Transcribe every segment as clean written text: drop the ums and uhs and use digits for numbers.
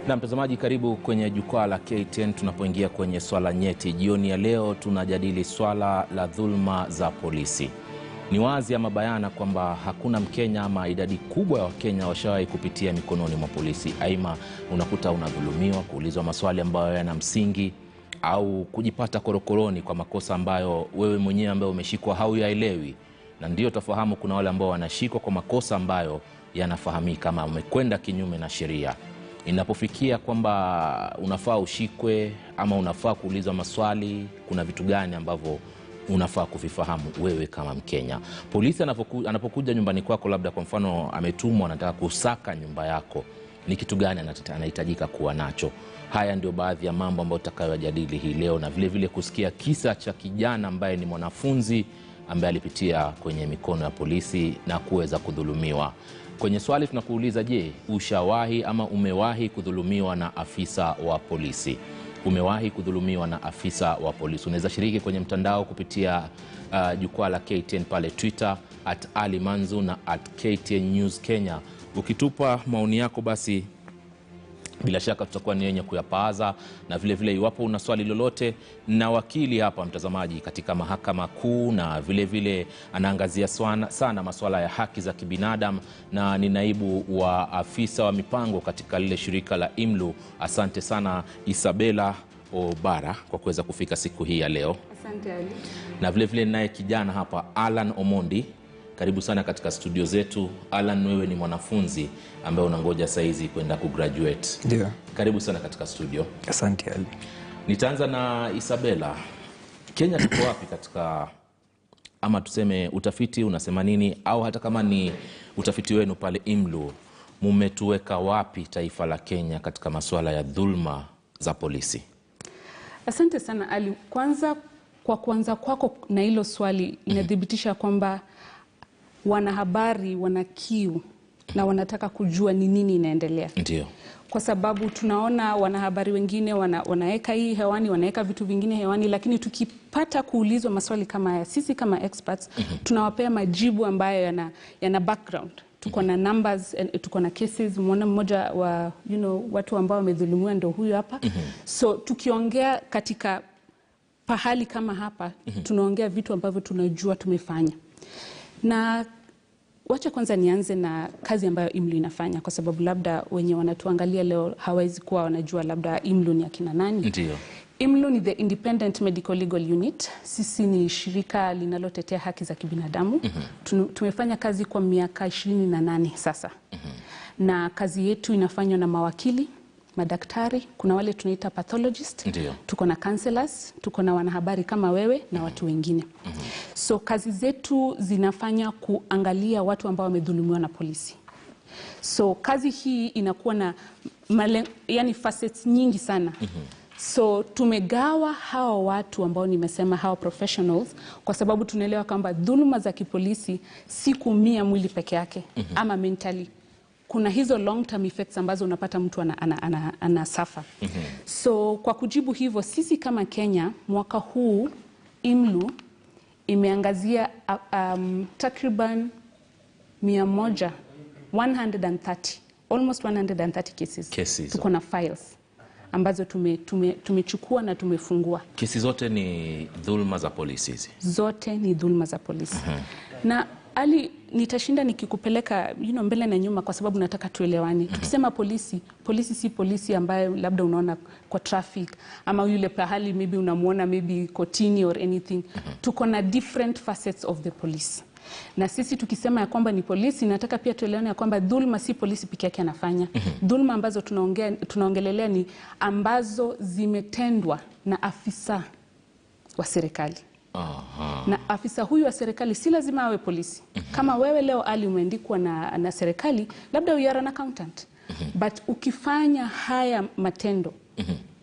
Na mtazamaji, karibu kwenye jukwaa la KTN tunapoingia kwenye swala nyeti. Jioni ya leo tunajadili swala la dhuluma za polisi. Ni wazi ama bayana kwamba hakuna Mkenya ama idadi kubwa ya Wakenya washawahi kupitia mikononi mwa polisi. Aima unakuta unadhulumiwa, kuulizwa maswali ambayo yana msingi, au kujipata korokoroni kwa makosa ambayo wewe mwenyewe ambaye umeshikwa hauyaelewi. Na ndio tafahamu kuna wale ambao wanashikwa kwa makosa ambayo yanafahamika kama umekwenda kinyume na sheria. Inapofikia kwamba unafaa ushikwe ama unafaa kuulizwa maswali, kuna vitu gani ambavyo unafaa kuvifahamu wewe kama Mkenya. Polisi anapokuja nyumbani kwako, labda kwa mfano ametumwa anataka kusaka nyumba yako, ni kitu gani anahitajika kuwa nacho? Haya ndio baadhi ya mambo ambayo tutakayojadili hii leo, na vile vile kusikia kisa cha kijana ambaye ni mwanafunzi ambaye alipitia kwenye mikono ya polisi na kuweza kudhulumiwa. Kwenye swali tunakuuliza, je, ushawahi ama umewahi kudhulumiwa na afisa wa polisi? Umewahi kudhulumiwa na afisa wa polisi? Unaweza shiriki kwenye mtandao kupitia jukwaa la KTN pale Twitter @alimanzu na @KTN News Kenya. Ukitupa maoni yako, basi bila shaka tutakuwa ni yenye kuyapaaza. Na vile vile iwapo una swali lolote, na wakili hapa mtazamaji katika mahakama kuu, na vile vile anaangazia sana masuala ya haki za kibinadamu, na ni naibu wa afisa wa mipango katika lile shirika la IMLU. Asante sana Isabella Obara kwa kuweza kufika siku hii ya leo. Asante Ali. Na vile vile naye kijana hapa Alan Omondi. Karibu sana katika studio zetu. Alan, wewe ni mwanafunzi ambaye unangoja saizi kwenda kugraduate. Ndio. Karibu sana katika studio. Asante Ali. Nitaanza na Isabella. Kenya tuko wapi katika, ama tuseme utafiti unasema nini, au hata kama ni utafiti wenu pale IMLU, mumetuweka wapi taifa la Kenya katika masuala ya dhulma za polisi? Asante sana Ali. Kwanza kwako na hilo swali inadhibitisha kwamba wanahabari wana kiu na wanataka kujua ni nini inaendelea. Ndio. Kwa sababu tunaona wanahabari wengine wanaweka hii hewani, wanaweka vitu vingine hewani, lakini tukipata kuulizwa maswali kama haya, sisi kama experts tunawapea majibu ambayo yana background. Tuko na numbers, tuko na cases. Mmoja wa watu ambao wamedhulumiwa ndio huyu hapa. So tukiongea katika pahali kama hapa, tunaongea vitu ambavyo tunajua tumefanya. Na wacha kwanza nianze na kazi ambayo IMLU inafanya, kwa sababu labda wenye wanatuangalia leo hawezi kuwa wanajua labda IMLU ni akina nani. Ndio. IMLU ni the Independent Medical Legal Unit. Sisi ni shirika linalotetea haki za kibinadamu. Tumefanya kazi kwa miaka 28 sasa. Na kazi yetu inafanywa na mawakili, madaktari, kuna wale tunaita pathologist, Ndiyo. tuko na counselors, tuko na wanahabari kama wewe na watu wengine. So kazi zetu zinafanya kuangalia watu ambao wamedhulumiwa na polisi. So kazi hii inakuwa na facets nyingi sana. So tumegawa hawa watu ambao nimesema, hawa professionals, kwa sababu tunaelewa kwamba dhuluma za kipolisi si kuumia mwili peke yake ama mentally. Kuna hizo long term effects ambazo unapata mtu ana suffer. So kwa kujibu hivyo, sisi kama Kenya mwaka huu IMLU imeangazia takriban 130 almost 130 cases. Tuko na files ambazo tumechukua na tumefungua. Kesi zote ni dhulma za polisi hizi? Zote ni dhulma za polisi. Na Ali, nitashinda nikikupeleka mbele na nyuma, kwa sababu nataka tuelewane. Tukisema polisi si polisi ambayo labda unaona kwa traffic, ama yule pahali maybe unamuona maybe kotini or anything. Tuko na different facets of the police. Na sisi tukisema ya kwamba ni polisi, nataka pia tuelewane ya kwamba dhulma si polisi peke yake anafanya. Dhulma ambazo tunaongelelea ni ambazo zimetendwa na afisa wa serikali. Na afisa huyu wa serikali si lazima awe polisi. Kama wewe leo Ali umeandikwa na serikali, labda you are an accountant. But ukifanya haya matendo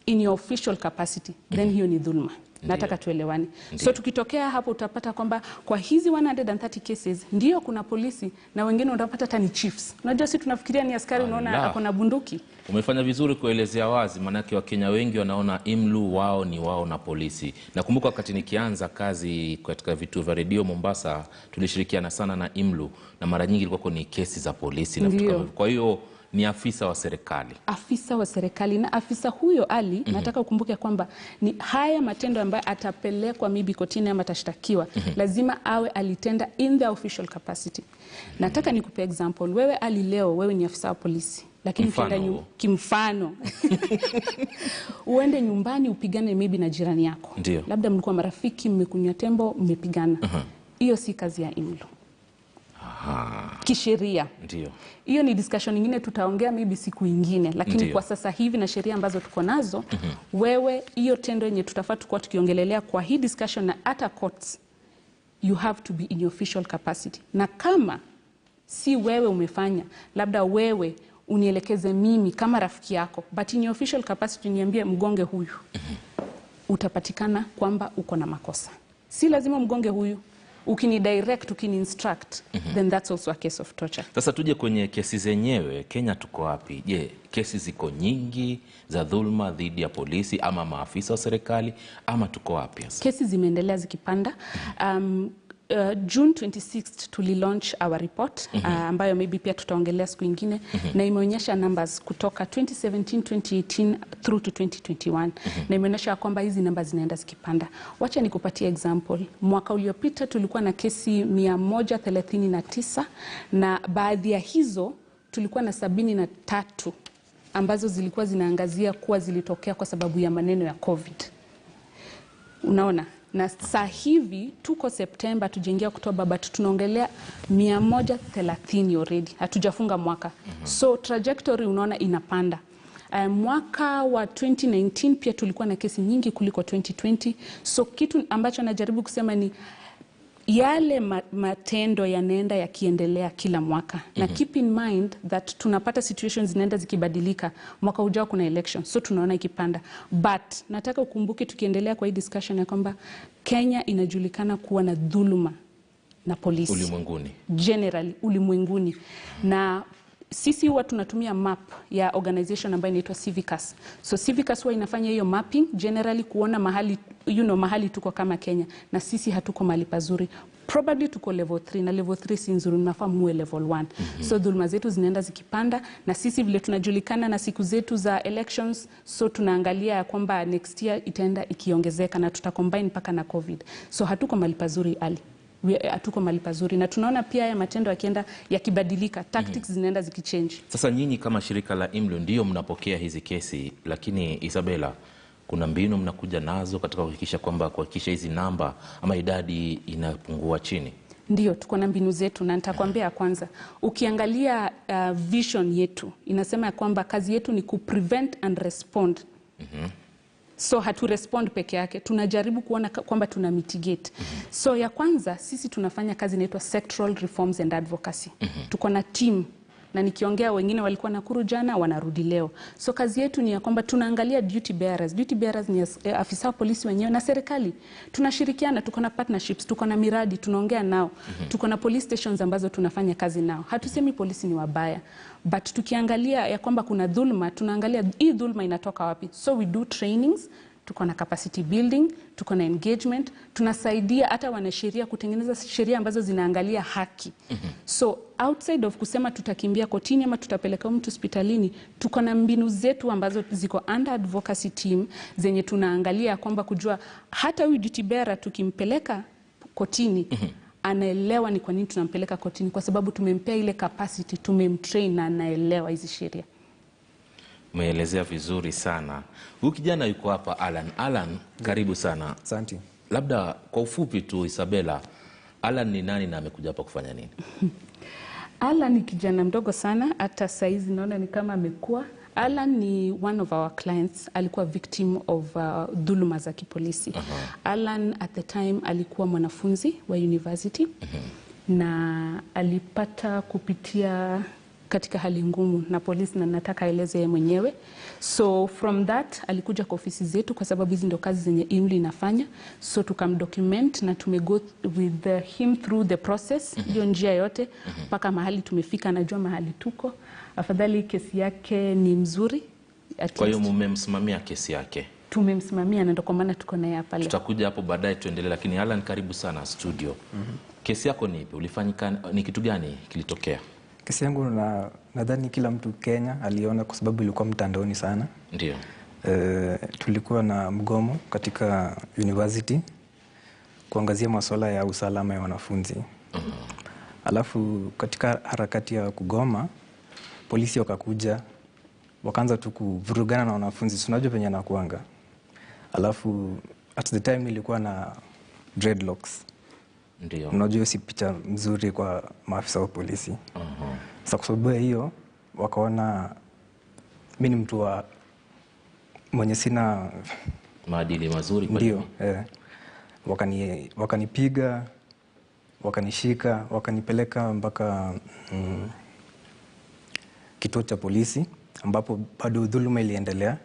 in your official capacity, then hiyo ni dhulma. Nataka tuelewane. So tukitokea hapo utapata kwamba kwa hizi 130 cases ndio kuna polisi, na wengine utapata hata ni chiefs. Unajua sisi tunafikiria ni askari, unaona ako na bunduki. Umefanya vizuri kuelezea wazi, manake Wakenya wengi wanaona IMLU wao ni wao na polisi. Nakumbuka wakati nikianza kazi katika vituo vya redio Mombasa, tulishirikiana sana na IMLU, na mara nyingi ilikuwa ni kesi za polisi na kutoka. Kwa hiyo ni afisa wa serikali. Afisa wa serikali, na afisa huyo Ali, nataka ukumbuke kwamba ni haya matendo ambayo atapelekwa maybe kotini ama atashtakiwa, lazima awe alitenda in the official capacity. Nataka nikupe example. Wewe Ali, leo wewe ni afisa wa polisi, lakini kimfano uende nyumbani upigane maybe na jirani yako. Ndiyo. Labda mlikuwa marafiki, mmekunywa tembo, mmepigana. Hiyo si kazi ya IMLO. Kisheria. Ndio. Hiyo ni discussion nyingine tutaongea maybe siku nyingine, lakini Ndiyo. kwa sasa hivi na sheria ambazo tuko nazo, wewe hiyo tendo yenye tutafaa tukua tukiongelelea kwa hii discussion na hata courts, you have to be in your official capacity. Na kama si wewe umefanya, labda wewe unielekeze mimi kama rafiki yako, but in your official capacity niambie mgonge huyu, utapatikana kwamba uko na makosa. Si lazima mgonge huyu. Ukini direct, ukini instruct, then that's also a case of torture. Sasa tuje kwenye kesi zenyewe. Kenya tuko wapi? Je, kesi ziko nyingi za dhulma dhidi ya polisi ama maafisa wa serikali, ama tuko wapi? Kesi zimeendelea zikipanda. June 26th tulilaunch our report ambayo maybe pia tutaongelea siku nyingine, na imeonyesha numbers kutoka 2017, 2018 through to 2021, na imeonyesha kwamba hizi numbers zinaenda zikipanda. Wacha nikupatie example. Mwaka uliopita tulikuwa na kesi 139, na baadhi ya hizo tulikuwa na 73 ambazo zilikuwa zinaangazia kuwa zilitokea kwa sababu ya maneno ya COVID. Unaona? Na saa hivi tuko Septemba, tujengia Oktoba, but tunaongelea 130 already. Hatujafunga mwaka. So trajectory unaona inapanda. Mwaka wa 2019 pia tulikuwa na kesi nyingi kuliko 2020. So kitu ambacho najaribu kusema ni yale matendo yanaenda yakiendelea kila mwaka. Na keep in mind that tunapata situations zinaenda zikibadilika. Mwaka ujao kuna election, so tunaona ikipanda. But nataka ukumbuke tukiendelea kwa hii discussion ya kwamba Kenya inajulikana kuwa na dhuluma na polisi. Ulimwenguni. Generally, ulimwenguni. Na sisi huwa tunatumia map ya organization ambayo inaitwa Civicus. So Civicus huwa inafanya hiyo mapping generally kuona mahali, mahali tuko kama Kenya, na sisi hatuko mahali pazuri. Probably tuko level 3, na level 3 si nzuri, tunafaa muwe level 1. So dhuluma zetu zinaenda zikipanda, na sisi vile tunajulikana na siku zetu za elections, so tunaangalia ya kwamba next year itaenda ikiongezeka, na tutacombine mpaka na COVID. So hatuko mahali pazuri Ali. Hatuko mahali pazuri, na tunaona pia ya matendo yakienda yakibadilika, tactics zinaenda zikichange. Sasa nyinyi kama shirika la IMLO ndio mnapokea hizi kesi, lakini Isabella, kuna mbinu mnakuja nazo katika kuhakikisha hizi namba ama idadi inapungua chini? Ndio, tuko na mbinu zetu, na nitakwambia kwanza. Ukiangalia vision yetu inasema ya kwamba kazi yetu ni prevent and respond. So hatu respond peke yake, tunajaribu kuona kwamba tuna mitigate. So ya kwanza, sisi tunafanya kazi inaitwa sectoral reforms and advocacy. Tuko na team, na nikiongea wengine walikuwa Nakuru jana, wanarudi leo. So kazi yetu ni ya kwamba tunaangalia duty bearers. Duty bearers ni afisa wa polisi wenyewe na serikali. Tunashirikiana, tuko na partnerships, tuko na miradi, tunaongea nao. Tuko na police stations ambazo tunafanya kazi nao. Hatusemi polisi ni wabaya, but tukiangalia ya kwamba kuna dhulma, tunaangalia hii dhulma inatoka wapi. So we do trainings, tuko na capacity building, tuko na engagement, tunasaidia hata wanasheria kutengeneza sheria ambazo zinaangalia haki. So outside of kusema tutakimbia kotini ama tutapeleka mtu hospitalini, tuko na mbinu zetu ambazo ziko under advocacy team zenye tunaangalia kwamba kujua hata huyu duty bearer tukimpeleka kotini, anaelewa ni kwa nini tunampeleka kotini, kwa sababu tumempea ile capacity, tumemtrain na anaelewa hizi sheria. Umeelezea vizuri sana. Huyu kijana yuko hapa, Alan. Alan, karibu sana. Asante. Labda kwa ufupi tu, Isabella, Alan ni nani na amekuja hapa kufanya nini? Alan ni kijana mdogo sana, hata saizi naona ni kama amekuwa. Alan ni one of our clients, alikuwa victim of dhuluma za kipolisi. Alan at the time alikuwa mwanafunzi wa university, na alipata kupitia katika hali ngumu na polisi, na nataka aeleze yeye mwenyewe. So from that alikuja kwa ofisi zetu, kwa sababu hizi ndio kazi zenye IMLO inafanya. So tukamdocument na tumego with him through the process, hiyo njia yote mpaka mahali tumefika, anajua mahali tuko. Afadhali kesi yake ni mzuri. Kwa hiyo mmemsimamia kesi yake? Tumemsimamia, na ndio kwa maana tuko naye hapa leo. Tutakuja hapo baadaye tuendelee, lakini Alan, karibu sana studio. Kesi yako ni ipi? Ulifanyika ni kitu gani kilitokea? Kesi yangu nadhani kila mtu Kenya aliona kwa sababu ilikuwa mtandaoni sana. Ndio. Tulikuwa na mgomo katika university kuangazia masuala ya usalama ya wanafunzi. Alafu katika harakati ya kugoma, polisi wakakuja, wakaanza tu kuvurugana na wanafunzi. Tunajua penye anakuanga. Alafu at the time nilikuwa na dreadlocks. Ndio. Unajua si picha mzuri kwa maafisa wa polisi. Sasa kwa sababu hiyo wakaona mimi ni mtu wa mwenye sina maadili mazuri kwa ndio. Wakanipiga, wakanishika, wakanipeleka mpaka kituo cha polisi ambapo bado dhuluma iliendelea,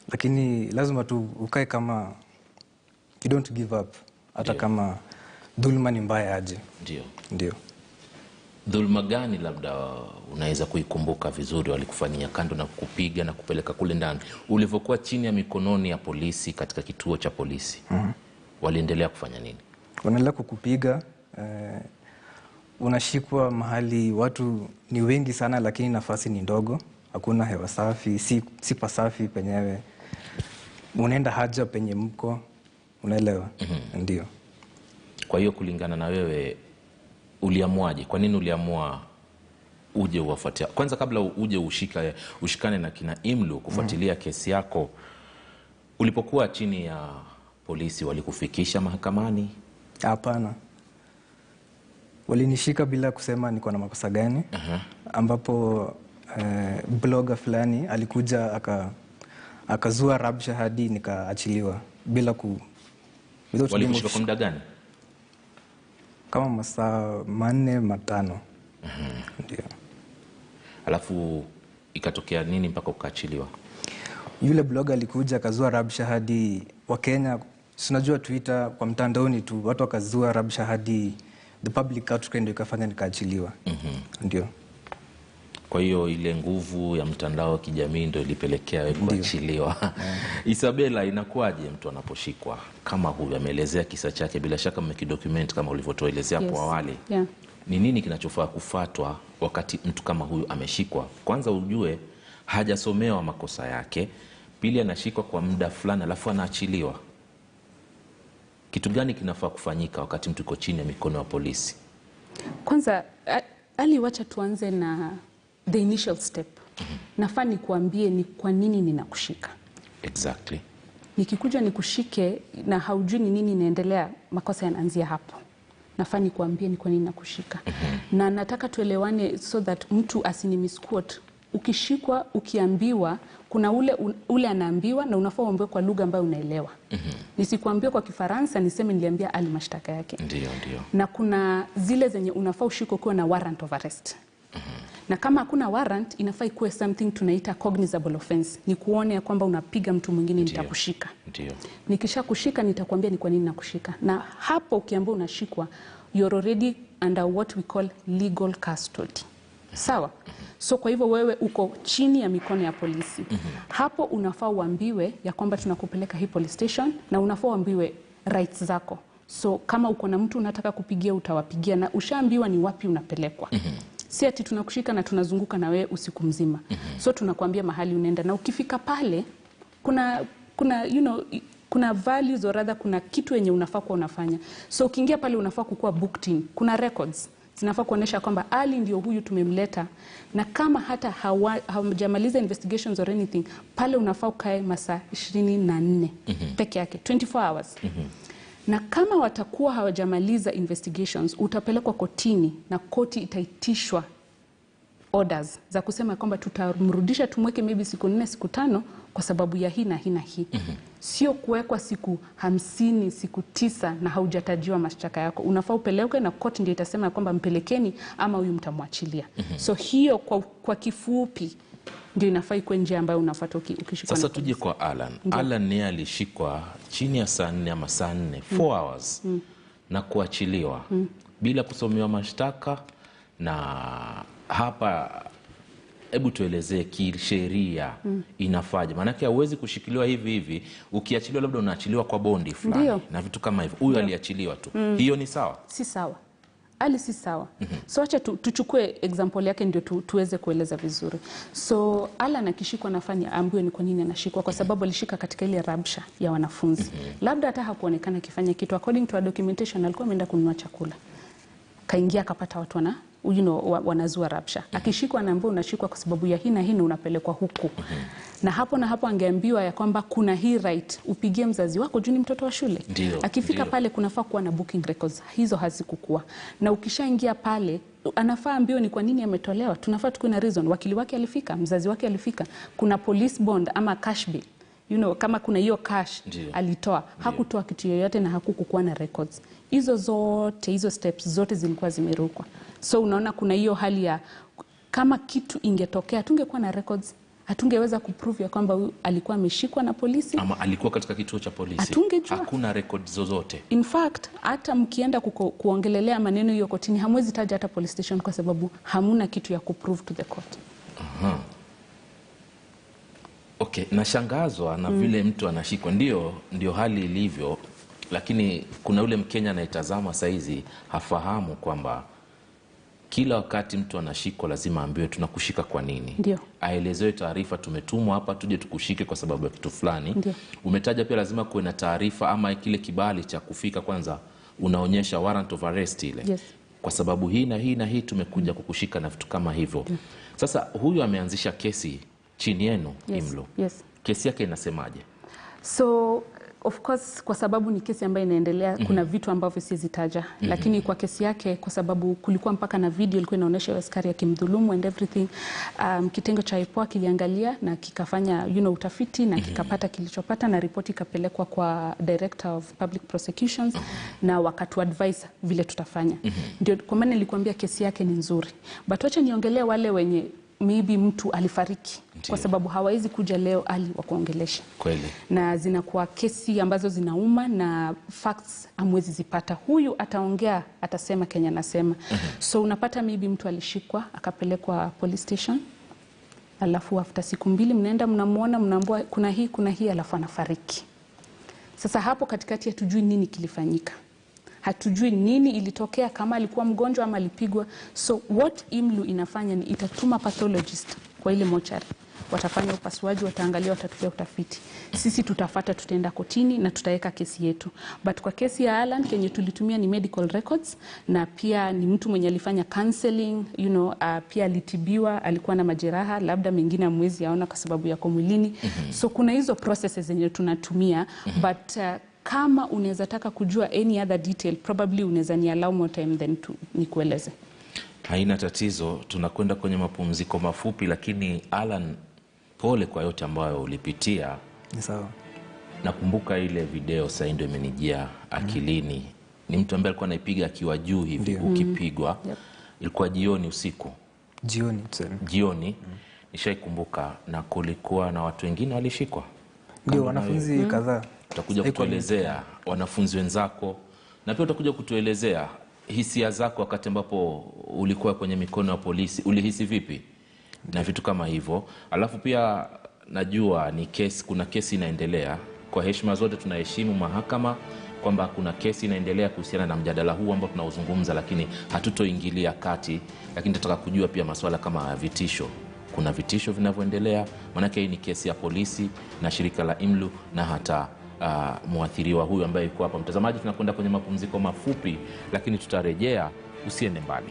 lakini lazima tu ukae kama you don't give up hata kama dhuluma ni mbaya aje. Ndio. Dhuluma gani labda unaweza kuikumbuka vizuri walikufanyia, kando na kukupiga na kupeleka kule ndani? Ulivyokuwa chini ya mikononi ya polisi katika kituo cha polisi, waliendelea kufanya nini? Wanaendelea kukupiga, unashikwa mahali watu ni wengi sana, lakini nafasi ni ndogo, hakuna hewa safi, si pasafi penyewe. Unaenda haja penye mko, unaelewa? Ndio. Kwa hiyo kulingana na wewe, uliamuaje? Kwa nini uliamua uje uwafuatia? Kwanza kabla uje ushikane na kina Imlu kufuatilia kesi yako, ulipokuwa chini ya polisi walikufikisha mahakamani? Hapana. Walinishika bila kusema niko na makosa gani. Ambapo blogger fulani alikuja akazua rabsha hadi nikaachiliwa bila walikushika kwa muda gani? Kama masaa 4-5. Ndio. Alafu ikatokea nini mpaka ukaachiliwa? Yule blogger alikuja akazua rabsha hadi Wakenya, tunajua Twitter kwa mtandaoni tu, watu wakazua rabsha hadi the public outcry ndio ikafanya nikaachiliwa. Ndio. Kwa hiyo ile nguvu ya mtandao wa kijamii ndio ilipelekea wewe kuachiliwa. Isabella, inakuwaje mtu anaposhikwa kama huyu? Ameelezea kisa chake, bila shaka mmekidocument kama ulivyotoelezea hapo awali. Ni nini kinachofaa kufuatwa wakati mtu kama huyu ameshikwa? Kwanza ujue hajasomewa makosa yake, pili anashikwa kwa muda fulani alafu anaachiliwa. Kitu gani kinafaa kufanyika wakati mtu yuko chini ya mikono ya polisi? Kwanza wacha tuanze na the initial step. Nafaa nikuambie ni kwa nini ninakushika. Exactly. Nikikuja nikushike na haujui ni nini inaendelea, makosa yanaanzia hapo. Nafaa nikuambie ni kwa nini nakushika. Na nataka tuelewane so that mtu asinimisquote. Ukishikwa, ukiambiwa, kuna ule anaambiwa na unafaa uambiwe kwa lugha ambayo unaelewa. Nisikuambie kwa Kifaransa niseme niliambia Ali mashtaka yake. Ndio. Na kuna zile zenye unafaa ushikwe kuwa na warrant of arrest. Na kama hakuna warrant, inafaa ikuwe something tunaita cognizable offense. Ni kuone kwamba unapiga mtu mwingine, nitakushika. Nikisha kushika nitakwambia ni kwa nini nakushika. Na hapo ukiambiwa unashikwa, you're already under what we call legal custody. Sawa? So kwa hivyo wewe uko chini ya mikono ya polisi. Hapo unafaa uambiwe ya kwamba tunakupeleka hii police station, na unafaa uambiwe rights zako. So kama uko na mtu unataka kupigia, utawapigia, na ushaambiwa ni wapi unapelekwa. Si ati tunakushika na tunazunguka na wewe usiku mzima. So tunakuambia mahali unaenda, na ukifika pale kuna values or rather kuna kitu yenye unafaa kuwa unafanya. So ukiingia pale unafaa kukuwa booked in. Kuna records zinafaa kuonesha kwamba Ali ndio huyu tumemleta, na kama hata hawajamaliza investigations or anything, pale unafaa ukae masaa 24 peke yake, 24 hours. Na kama watakuwa hawajamaliza investigations, utapelekwa kotini na koti itaitishwa orders za kusema kwamba tutamrudisha, tumweke maybe siku 4 siku 5 kwa sababu ya hii na hii na hii. Sio kuwekwa siku 50 siku 9 na haujatajiwa mashtaka yako. Unafaa upelekwe na koti ndio itasema kwamba mpelekeni ama huyu mtamwachilia. So hiyo kwa kifupi ndio inafaa ikuwe njia ambayo unafuata ukishikwa. Sasa tuje kwa Alan. Alan ni alishikwa chini ya saa 4 ama saa 4, 4 hours na kuachiliwa bila kusomewa mashtaka. Na hapa hebu tuelezee kisheria inafaje? Maanake hauwezi kushikiliwa hivi hivi, ukiachiliwa labda unaachiliwa kwa bondi fulani na vitu kama hivyo. Huyu aliachiliwa tu. Hiyo ni sawa? Si sawa. Ali si sawa. So acha tuchukue example yake ndio tuweze kueleza vizuri. So Alan akishikwa nafanya ambiwe ni kwa nini anashikwa, kwa sababu alishika katika ile rabsha ya wanafunzi. Labda hata hakuonekana akifanya kitu. According to our documentation alikuwa ameenda kununua chakula. Kaingia akapata watu wanazua rabsha. Akishikwa anaambiwa unashikwa kwa sababu ya hii na hii unapelekwa huku. Na hapo angeambiwa ya kwamba kuna hii right upigie mzazi wako juu ni mtoto wa shule. Akifika pale kunafaa kuwa na booking records. Hizo hazikukua. Na ukishaingia pale anafaa ambiwe ni kwa nini ametolewa. Tunafaa tukuwe na reason. Wakili wake alifika, mzazi wake alifika. Kuna police bond ama cash bill. Kama kuna hiyo cash alitoa. Hakutoa kitu yoyote na hakukuwa na records. Hizo steps zote zilikuwa zimerukwa. So unaona kuna hiyo hali ya kama kitu ingetokea tungekuwa na records, hatungeweza kuprove ya kwamba alikuwa ameshikwa na polisi ama alikuwa katika kituo cha polisi. Hatungejua. Hakuna records zozote. In fact hata mkienda kuongelelea maneno hiyo kotini hamwezi taja hata police station kwa sababu hamuna kitu ya kuprove to the court. Okay, nashangazwa na vile mtu anashikwa. Ndio hali ilivyo, lakini kuna ule Mkenya anayetazama saizi hafahamu kwamba kila wakati mtu anashikwa lazima ambiwe tunakushika kwa nini. Ndio. Aelezewe taarifa, tumetumwa hapa tuje tukushike kwa sababu ya kitu fulani. Ndio. Umetaja pia lazima kuwe na taarifa ama kile kibali cha kufika kwanza unaonyesha warrant of arrest ile. Yes. Kwa sababu hii na hii na hii tumekuja kukushika na vitu kama hivyo. Sasa huyu ameanzisha kesi chini yenu Imlo. Yes. Kesi yake inasemaje? So of course kwa sababu ni kesi ambayo inaendelea kuna vitu ambavyo sizitaja lakini kwa kesi yake kwa sababu kulikuwa mpaka na video ilikuwa inaonyesha askari akimdhulumu and everything, kitengo cha IPOA kiliangalia na kikafanya utafiti na kikapata kilichopata na ripoti ikapelekwa kwa Director of Public Prosecutions na wakatu advise vile tutafanya. Ndio kwa maana nilikwambia kesi yake ni nzuri, but wacha niongelea wale wenye maybe mtu alifariki. Kwa sababu hawawezi kuja leo ali wakuongelesha. Kweli. Na zinakuwa kesi ambazo zinauma na facts amwezi zipata. Huyu ataongea, atasema Kenya nasema. So unapata maybe mtu alishikwa, akapelekwa police station. Alafu after siku 2 mnaenda mnamuona, mnaambua kuna hii alafu anafariki. Sasa hapo katikati hatujui nini kilifanyika. Hatujui nini ilitokea, kama alikuwa mgonjwa ama alipigwa. So what Imlu inafanya ni itatuma pathologist kwa ile mochari. Watafanya upasuaji, wataangalia, watatupia utafiti. Sisi tutafata, tutaenda kotini na tutaweka kesi yetu. But kwa kesi ya Alan kenye tulitumia ni medical records na pia ni mtu mwenye alifanya counseling, pia alitibiwa, alikuwa na majeraha, labda mengine amwezi yaona kwa sababu yako mwilini. So kuna hizo processes zenye tunatumia but kama unaweza taka kujua any other detail probably unaweza ni allow more time than nikueleze. Haina tatizo, tunakwenda kwenye mapumziko mafupi, lakini Alan, pole kwa yote ambayo ulipitia. Ni sawa. Nakumbuka ile video sasa ndio imenijia akilini. Ni mtu ambaye alikuwa anaipiga akiwa juu hivi ukipigwa. Ilikuwa jioni usiku. Jioni tuseme. Jioni. Nishaikumbuka na kulikuwa na watu wengine walishikwa. Ndio wanafunzi kadhaa. Utakuja kutuelezea wanafunzi wenzako na pia utakuja kutuelezea hisia zako wakati ambapo ulikuwa kwenye mikono ya polisi, ulihisi vipi na vitu kama hivyo. Alafu pia najua ni kesi, kuna kesi inaendelea. Kwa heshima zote tunaheshimu mahakama kwamba kuna kesi inaendelea kuhusiana na mjadala huu ambao tunauzungumza, lakini hatutoingilia kati. Lakini nataka kujua pia masuala kama vitisho. Kuna vitisho vinavyoendelea, maana hii ni kesi ya polisi na shirika la Imlu na hata muathiriwa huyu ambaye yuko hapa. Mtazamaji, tunakwenda kwenye mapumziko mafupi, lakini tutarejea, usiende mbali.